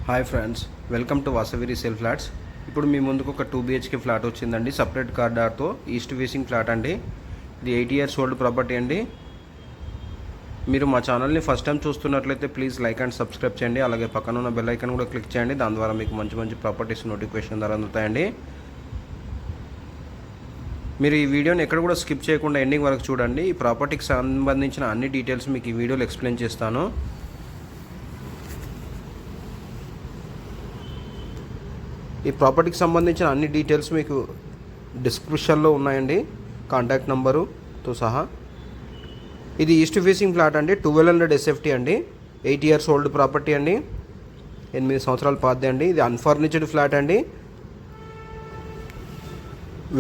Hi friends, welcome to Vasavi resale flats. ఇప్పుడు మీ ముందుకు ఒక 2 BHK ఫ్లాట్ వచ్చిందండి. సపరేట్ కార్డార్తో ఈస్ట్ ఫేసింగ్ ఫ్లాట్ అండి. ఇది 8 years ఓల్డ్ ప్రాపర్టీ అండి. మీరు మా ఛానల్ని ఫస్ట్ టైం చూస్తున్నట్లయితే ప్లీజ్ లైక్ అండ్ సబ్స్క్రైబ్ చేయండి. అలాగే పక్కన ఉన్న బెల్ ఐకాన్ కూడా క్లిక్ చేయండి. దాని ద్వారా మీకు మంచి మంచి ప్రాపర్టీస్ నోటిఫికేషన్ ద్వారా అందుతాయండి. మీరు ఈ వీడియోని ఎక్కడ కూడా స్కిప్ చేయకుండా ఎండింగ్ వరకు చూడండి. ఈ ప్రాపర్టీకి సంబంధించిన అన్ని డీటెయిల్స్ మీకు ఈ వీడియోలో ఎక్స్ప్లెయిన్ చేస్తాను. ఈ ప్రాపర్టీకి సంబంధించిన అన్ని డీటెయిల్స్ మీకు డిస్క్రిప్షన్లో ఉన్నాయండి, కాంటాక్ట్ నెంబరుతో సహా. ఇది ఈస్ట్ ఫేసింగ్ ఫ్లాట్ అండి. 1200 SFT అండి. 8 years ఓల్డ్ ప్రాపర్టీ అండి. 8 సంవత్సరాల పాతది అండి. ఇది అన్ఫర్నిచర్డ్ ఫ్లాట్ అండి.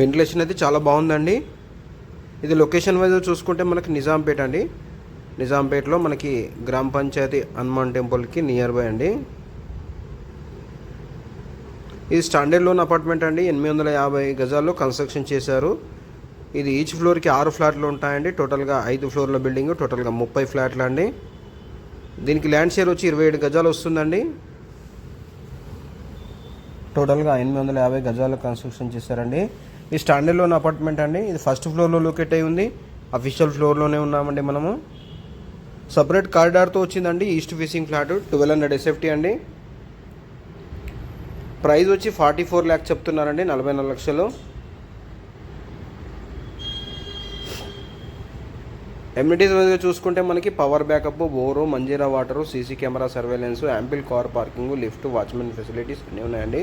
వెంటిలేషన్ అయితే చాలా బాగుందండి. ఇది లొకేషన్ వైజ్ చూసుకుంటే మనకి నిజాంపేట అండి. నిజాంపేటలో మనకి గ్రామ పంచాయతీ హనుమాన్ టెంపుల్కి నియర్ బై అండి. ఇది స్టాండర్డ్ లోన్ అపార్ట్మెంట్ అండి. 850 గజాల్లో కన్స్ట్రక్షన్ చేశారు. ఇది ఈచ్ ఫ్లోర్కి 6 ఫ్లాట్లు ఉంటాయండి. టోటల్గా 5 ఫ్లోర్ల బిల్డింగ్, టోటల్గా 30 ఫ్లాట్లు అండి. దీనికి ల్యాండ్ షేర్ వచ్చి 27 గజాలు వస్తుందండి. టోటల్గా 850 గజాల్లో కన్స్ట్రక్షన్ చేశారండి. ఇది స్టాండర్డ్ లోన్ అపార్ట్మెంట్ అండి. ఇది ఫస్ట్ ఫ్లోర్లో లొకేట్ అయి ఉంది. అఫీషియల్ ఫ్లోర్లోనే ఉన్నామండి మనము. సపరేట్ కారిడార్తో వచ్చిందండి. ఈస్ట్ ఫేసింగ్ ఫ్లాట్ 1200 SFT అండి. ప్రైస్ వచ్చి 44 lakhs చెప్తున్నారండి, 44 లక్షలు. ఎమ్యూనిటీస్ వైజ్గా చూసుకుంటే మనకి power backup, bore, Manjira water, CC camera surveillance, ample car parking, lift, watchman facilities అన్నీ ఉన్నాయండి.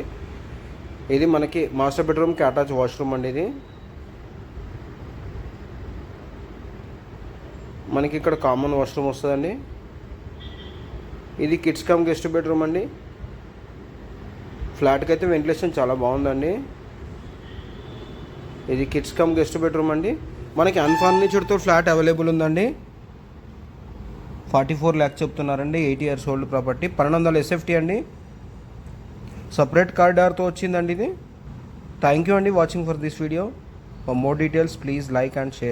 ఇది మనకి మాస్టర్ బెడ్రూమ్కి అటాచ్ వాష్రూమ్ అండి. ఇది మనకి ఇక్కడ కామన్ వాష్రూమ్ వస్తుందండి. ఇది కిడ్స్ కమ్ గెస్ట్ బెడ్రూమ్ అండి. ఫ్లాట్కి అయితే వెంటిలేషన్ చాలా బాగుందండి. ఇది కిడ్స్ కమ్ గెస్ట్ బెడ్రూమ్ అండి. మనకి అన్ఫర్నిచర్డ్తో ఫ్లాట్ అవైలబుల్ ఉందండి. 44 lakhs చెప్తున్నారండి. 8 years ఓల్డ్ ప్రాపర్టీ, 1200 SFT అండి. సపరేట్ కారిడార్తో వచ్చిందండి ఇది. థ్యాంక్ యూ అండి watching for this video. For more details please like and share.